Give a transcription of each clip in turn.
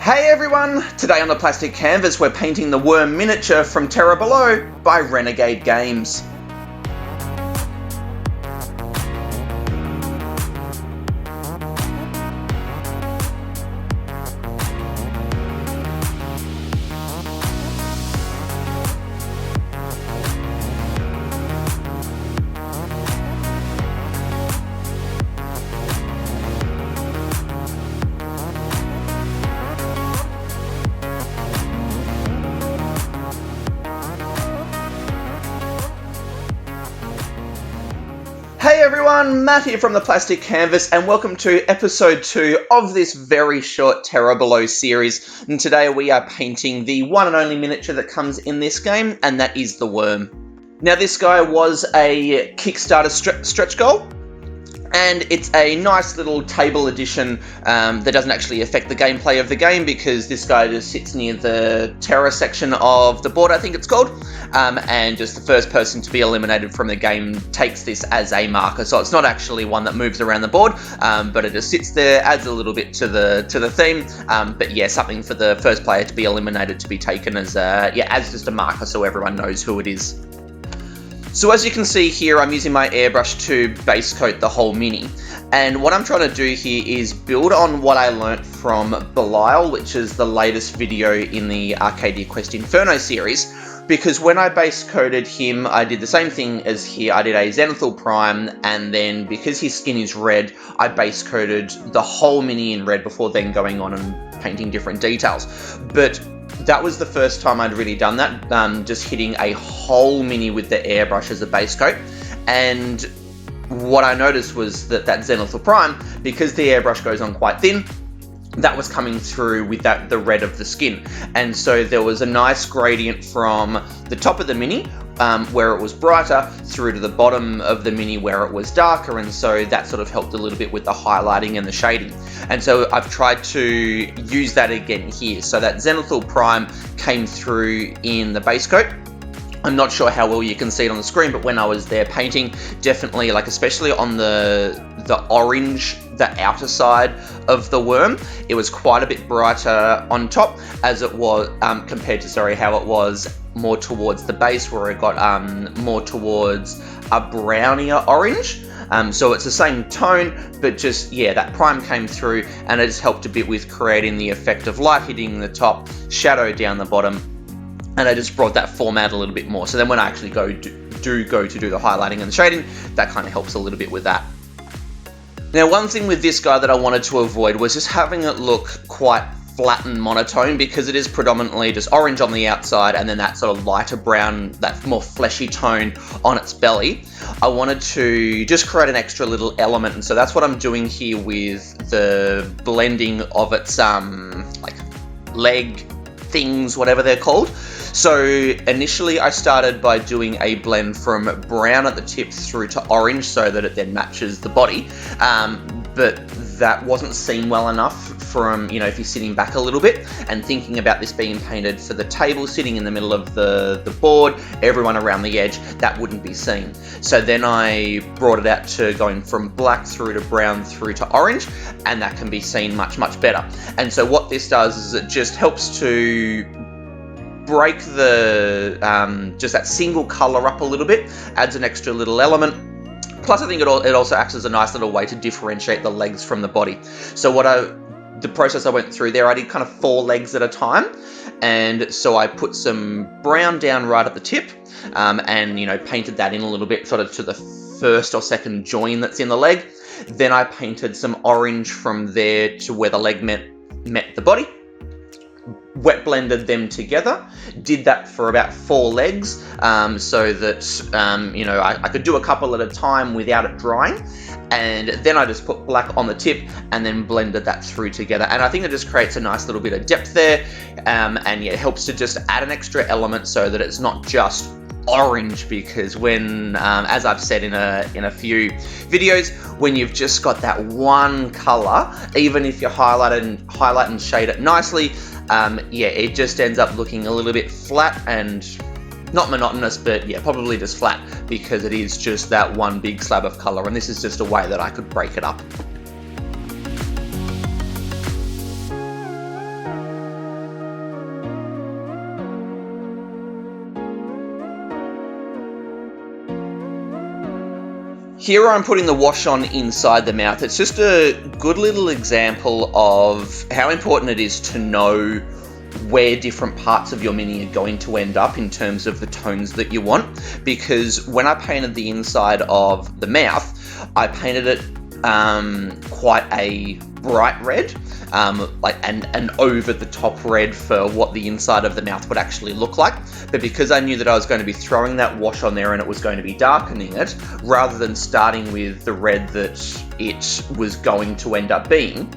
Hey everyone! Today on the plastic canvas we're painting the worm miniature from Terra Below by Renegade Games. Hey everyone, Matt here from the Plastic Canvas and welcome to episode 2 of this very short Terra Below series. And today we are painting the one and only miniature that comes in this game, and that is the worm. Now this guy was a Kickstarter stretch goal, and it's a nice little table edition that doesn't actually affect the gameplay of the game because this guy just sits near the Terra section of the board, I think it's called, and just the first person to be eliminated from the game takes this as a marker. So it's not actually one that moves around the board, but it just sits there, adds a little bit to the theme. But yeah, something for the first player to be eliminated to be taken as just a marker so everyone knows who it is. So as you can see here, I'm using my airbrush to base coat the whole mini. And what I'm trying to do here is build on what I learnt from Belial, which is the latest video in the Arcadia Quest Inferno series. Because when I base coated him, I did the same thing as here. I did a zenithal prime, and then because his skin is red, I base coated the whole mini in red before then going on and painting different details. But that was the first time I'd really done that, just hitting a whole mini with the airbrush as a base coat. And what I noticed was that zenithal prime, because the airbrush goes on quite thin, that was coming through with the red of the skin. And so there was a nice gradient from the top of the mini, where it was brighter, through to the bottom of the mini where it was darker, and so that sort of helped a little bit with the highlighting and the shading. And so I've tried to use that again here. So that zenithal prime came through in the base coat. I'm not sure how well you can see it on the screen, but when I was there painting, definitely, like especially on the orange, the outer side of the worm, it was quite a bit brighter on top as it was compared to how it was more towards the base, where it got more towards a brownier orange. So it's the same tone, but just, yeah, that prime came through and it just helped a bit with creating the effect of light hitting the top, shadow down the bottom, and I just brought that form out a little bit more. So then when I actually go to do the highlighting and the shading, that kind of helps a little bit with that. Now, one thing with this guy that I wanted to avoid was just having it look quite flat and monotone, because it is predominantly just orange on the outside and then that sort of lighter brown, that more fleshy tone on its belly. I wanted to just create an extra little element, and so that's what I'm doing here with the blending of its like leg things, whatever they're called. So initially I started by doing a blend from brown at the tip through to orange so that it then matches the body, but that wasn't seen well enough from, if you're sitting back a little bit and thinking about this being painted for the table sitting in the middle of the board, everyone around the edge, that wouldn't be seen. So then I brought it out to going from black through to brown through to orange, and that can be seen much, much better. And so what this does is it just helps to break the just that single color up a little bit, adds an extra little element. Plus I think it also acts as a nice little way to differentiate the legs from the body. So the process I went through there, I did kind of 4 legs at a time, and so I put some brown down right at the tip, and painted that in a little bit sort of to the first or second join that's in the leg. Then I painted some orange from there to where the leg met the body, wet blended them together, did that for about 4 legs, so that I could do a couple at a time without it drying, and then I just put black on the tip and then blended that through together. And I think it just creates a nice little bit of depth there, and yeah, it helps to just add an extra element so that it's not just orange, because when as I've said in a few videos, when you've just got that one color, even if you highlight and shade it nicely, it just ends up looking a little bit flat and not monotonous, but yeah, probably just flat, because it is just that one big slab of color, and this is just a way that I could break it up. Here I'm putting the wash on inside the mouth. It's just a good little example of how important it is to know where different parts of your mini are going to end up in terms of the tones that you want, because when I painted the inside of the mouth, I painted it quite a bright red, like an over the top red for what the inside of the mouth would actually look like. But because I knew that I was going to be throwing that wash on there and it was going to be darkening it, rather than starting with the red that it was going to end up being,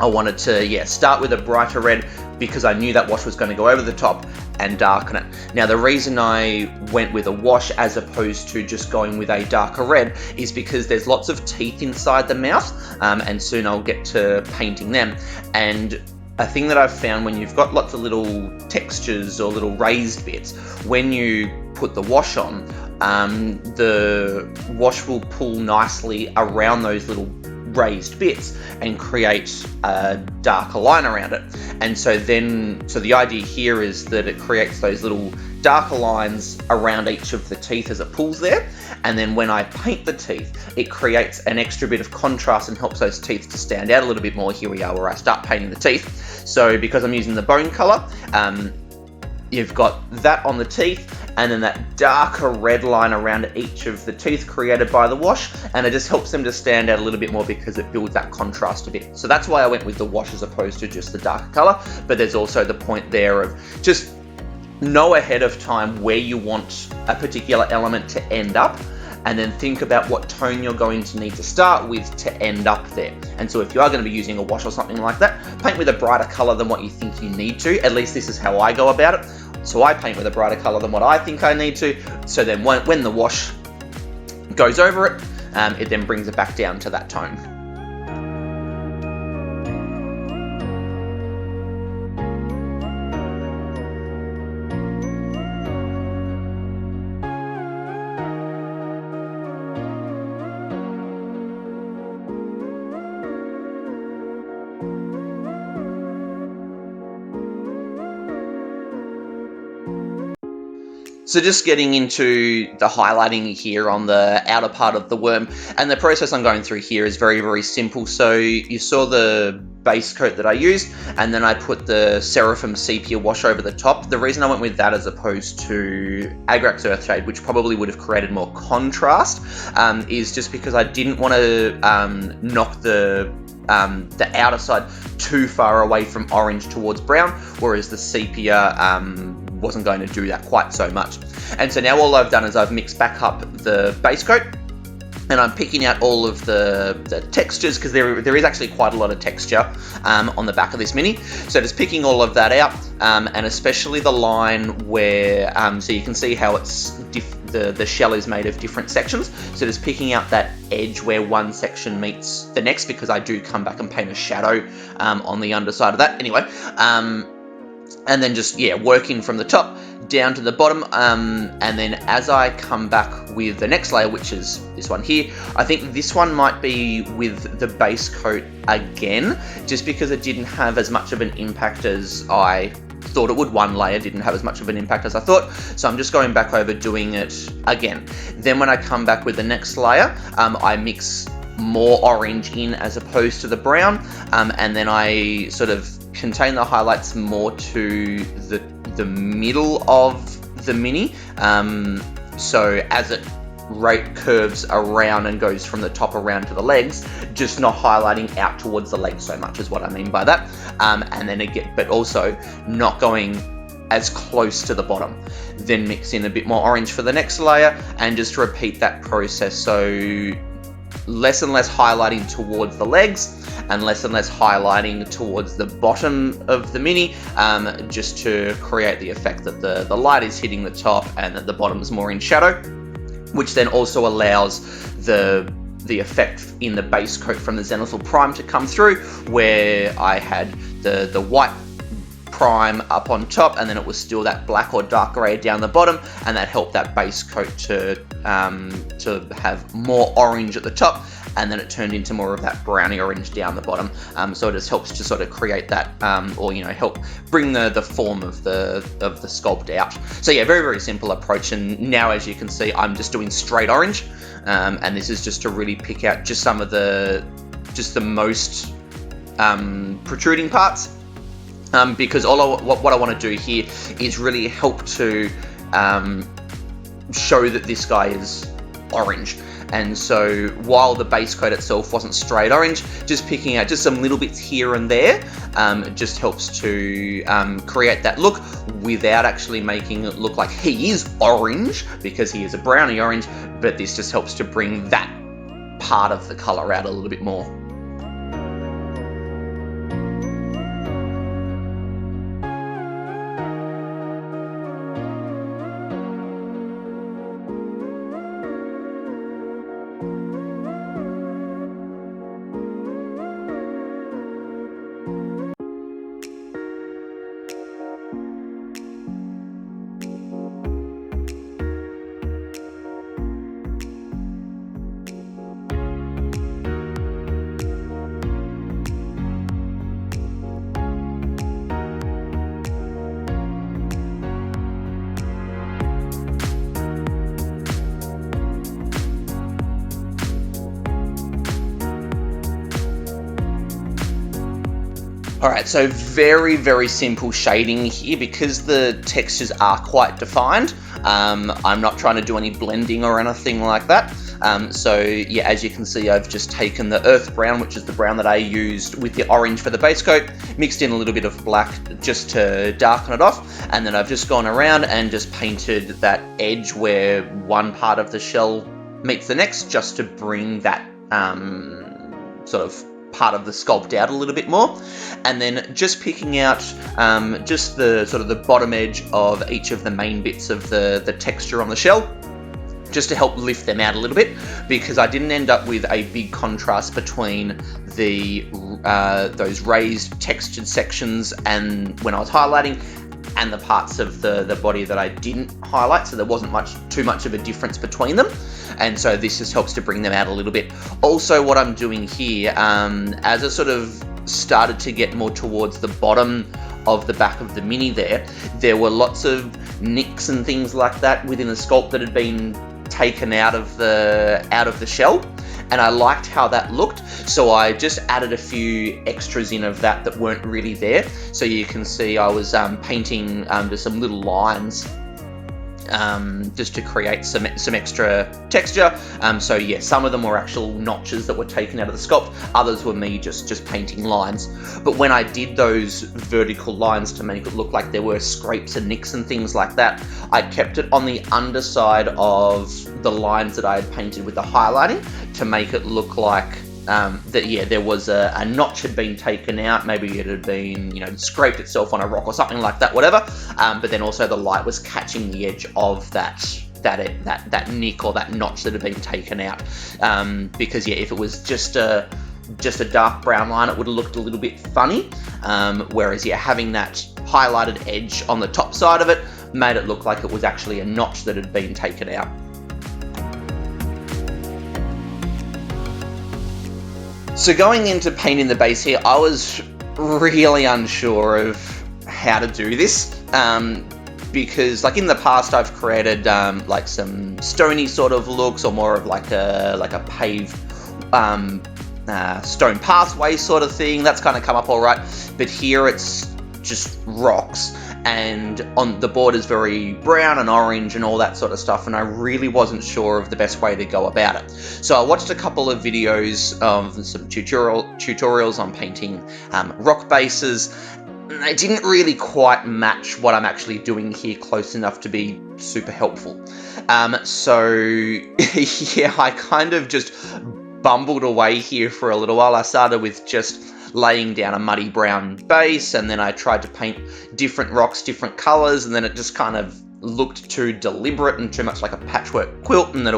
I wanted to start with a brighter red, because I knew that wash was going to go over the top and darken it. Now, the reason I went with a wash as opposed to just going with a darker red is because there's lots of teeth inside the mouth, and soon I'll get to painting them. And a thing that I've found when you've got lots of little textures or little raised bits, when you put the wash on, the wash will pull nicely around those little raised bits and create a darker line around it. And so the idea here is that it creates those little darker lines around each of the teeth as it pulls there, and then when I paint the teeth, it creates an extra bit of contrast and helps those teeth to stand out a little bit more. Here we are where I start painting the teeth. So because I'm using the bone color, you've got that on the teeth, and then that darker red line around each of the teeth created by the wash, and it just helps them to stand out a little bit more because it builds that contrast a bit. So that's why I went with the wash as opposed to just the darker color. But there's also the point there of just know ahead of time where you want a particular element to end up, and then think about what tone you're going to need to start with to end up there. And so if you are going to be using a wash or something like that, paint with a brighter color than what you think you need to. At least this is how I go about it. So I paint with a brighter color than what I think I need to. So then when the wash goes over it, it then brings it back down to that tone. So just getting into the highlighting here on the outer part of the worm, and the process I'm going through here is very, very simple. So you saw the base coat that I used, and then I put the Seraphim Sepia wash over the top. The reason I went with that as opposed to Agrax Earthshade, which probably would have created more contrast, is just because I didn't want to knock the outer side too far away from orange towards brown, whereas the sepia wasn't going to do that quite so much. And so now all I've done is I've mixed back up the base coat, and I'm picking out all of the textures, because there is actually quite a lot of texture on the back of this mini. So just picking all of that out, and especially the line where, so you can see how it's the shell is made of different sections. So just picking out that edge where one section meets the next, because I do come back and paint a shadow on the underside of that. Anyway, and then just, working from the top down to the bottom, and then as I come back with the next layer, which is this one here, I think this one might be with the base coat again, just because it didn't have as much of an impact as I thought it would. One layer didn't have as much of an impact as I thought, so I'm just going back over doing it again. Then when I come back with the next layer, I mix more orange in as opposed to the brown, and then I sort of contain the highlights more to the middle of the mini, so as it curves around and goes from the top around to the legs, just not highlighting out towards the legs so much is what I mean by that, and then but also not going as close to the bottom. Then mix in a bit more orange for the next layer, and just repeat that process, so less and less highlighting towards the legs and less highlighting towards the bottom of the mini, just to create the effect that the light is hitting the top and that the bottom is more in shadow, which then also allows the effect in the base coat from the Zenithal Prime to come through, where I had the white prime up on top, and then it was still that black or dark grey down the bottom, and that helped that base coat to have more orange at the top and then it turned into more of that browny orange down the bottom. So it just helps to sort of create that, or help bring the form of the sculpt out. So yeah, very, very simple approach. And now, as you can see, I'm just doing straight orange, and this is just to really pick out just some of the most protruding parts, because what I want to do here is really help to show that this guy is orange. And so while the base coat itself wasn't straight orange, just picking out just some little bits here and there just helps to create that look without actually making it look like he is orange, because he is a browny orange, but this just helps to bring that part of the color out a little bit more. Alright, so very, very simple shading here because the textures are quite defined. I'm not trying to do any blending or anything like that. So yeah, as you can see, I've just taken the earth brown, which is the brown that I used with the orange for the base coat, mixed in a little bit of black just to darken it off, and then I've just gone around and just painted that edge where one part of the shell meets the next, just to bring that sort of part of the sculpt out a little bit more. And then just picking out just the sort of the bottom edge of each of the main bits of the texture on the shell, just to help lift them out a little bit, because I didn't end up with a big contrast between the those raised textured sections and when I was highlighting, and the parts of the body that I didn't highlight, so there wasn't too much of a difference between them. And so this just helps to bring them out a little bit. Also, what I'm doing here, as I sort of started to get more towards the bottom of the back of the Mini there were lots of nicks and things like that within the sculpt that had been taken out of the shell, and I liked how that looked, so I just added a few extras in of that weren't really there. So you can see I was painting just some little lines just to create some extra texture. So yeah, some of them were actual notches that were taken out of the sculpt, others were me just painting lines. But when I did those vertical lines to make it look like there were scrapes and nicks and things like that, I kept it on the underside of the lines that I had painted with the highlighting, to make it look like that yeah, there was a notch had been taken out, maybe it had been scraped itself on a rock or something like that, whatever. But then also the light was catching the edge of that nick or that notch that had been taken out. Because yeah, if it was just a dark brown line, it would have looked a little bit funny. Whereas yeah, having that highlighted edge on the top side of it made it look like it was actually a notch that had been taken out. So going into painting the base here, I was really unsure of how to do this, because like in the past I've created like some stony sort of looks, or more of like a paved stone pathway sort of thing. That's kind of come up all right, but here it's just rocks, and on the border's very brown and orange and all that sort of stuff, and I really wasn't sure of the best way to go about it. So I watched a couple of videos of some tutorials on painting rock bases. They didn't really quite match what I'm actually doing here close enough to be super helpful. So yeah, I kind of just bumbled away here for a little while. I started with just laying down a muddy brown base, and then I tried to paint different rocks, different colors, and then it just kind of looked too deliberate and too much like a patchwork quilt, and that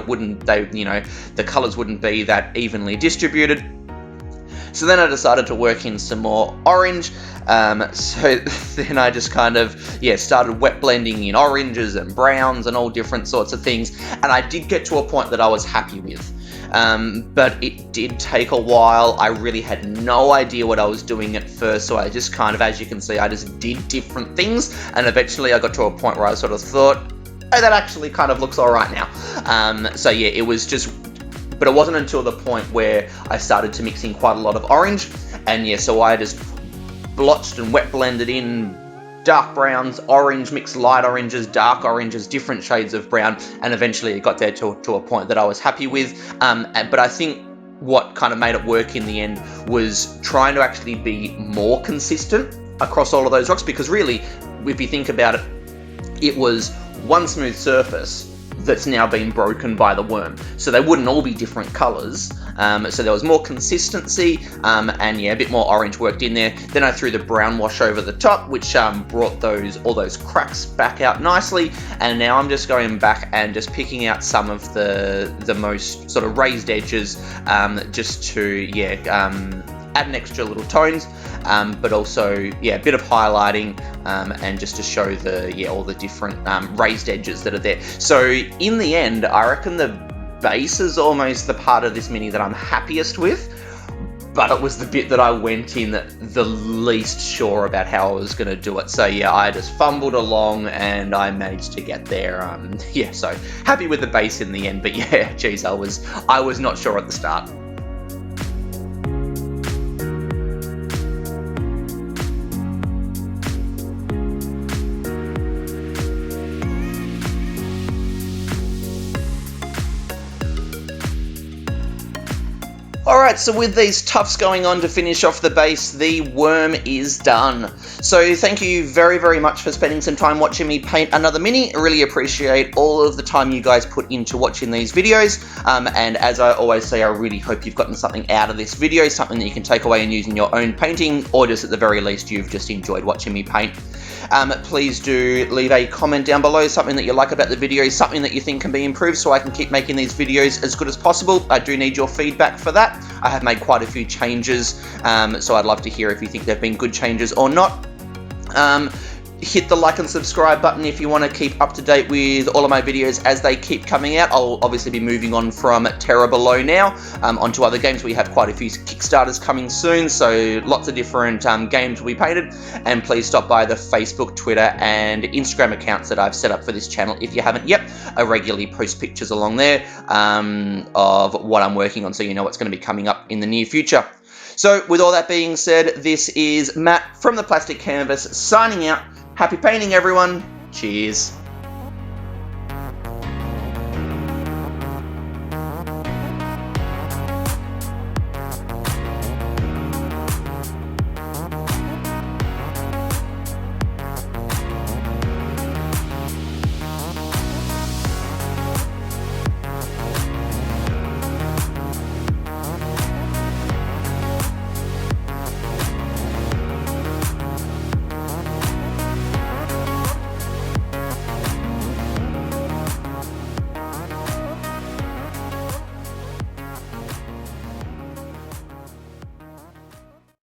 the colors wouldn't be that evenly distributed. So then I decided to work in some more orange. So then I just kind of, started wet blending in oranges and browns and all different sorts of things. And I did get to a point that I was happy with. but it did take a while. I really had no idea what I was doing at first, so I just kind of, as you can see, I just did different things, and eventually I got to a point where I sort of thought, oh, that actually kind of looks alright now. So yeah, it was just, but it wasn't until the point where I started to mix in quite a lot of orange, and yeah, so I just blotched and wet blended in dark browns, orange, mixed light oranges, dark oranges, different shades of brown, and eventually it got there to a point that I was happy with. But I think what kind of made it work in the end was trying to actually be more consistent across all of those rocks, because really, if you think about it, it was one smooth surface that's now been broken by the worm. So they wouldn't all be different colours. So there was more consistency, and yeah, a bit more orange worked in there. Then I threw the brown wash over the top, which brought all those cracks back out nicely. And now I'm just going back and just picking out some of the most sort of raised edges, just to add an extra little tones, but also a bit of highlighting, and just to show all the different raised edges that are there. So in the end, I reckon the base is almost the part of this mini that I'm happiest with, but it was the bit that I went in the least sure about how I was going to do it. So yeah, I just fumbled along and I managed to get there. So happy with the base in the end, but yeah, geez, I was not sure at the start. Alright, so with these tufts going on to finish off the base, the worm is done. So thank you very, very much for spending some time watching me paint another mini. I really appreciate all of the time you guys put into watching these videos. And as I always say, I really hope you've gotten something out of this video, something that you can take away and use in your own painting, or just at the very least you've just enjoyed watching me paint. Please do leave a comment down below, something that you like about the video, something that you think can be improved so I can keep making these videos as good as possible. I do need your feedback for that. I have made quite a few changes, so I'd love to hear if you think they've been good changes or not. Hit the like and subscribe button if you want to keep up to date with all of my videos as they keep coming out. I'll obviously be moving on from Terra Below now onto other games. We have quite a few Kickstarters coming soon, so lots of different games will be painted. And please stop by the Facebook, Twitter, and Instagram accounts that I've set up for this channel if you haven't yet. I regularly post pictures along there of what I'm working on, so you know what's going to be coming up in the near future. So with all that being said, this is Matt from the Plastic Canvas signing out. Happy painting, everyone. Cheers.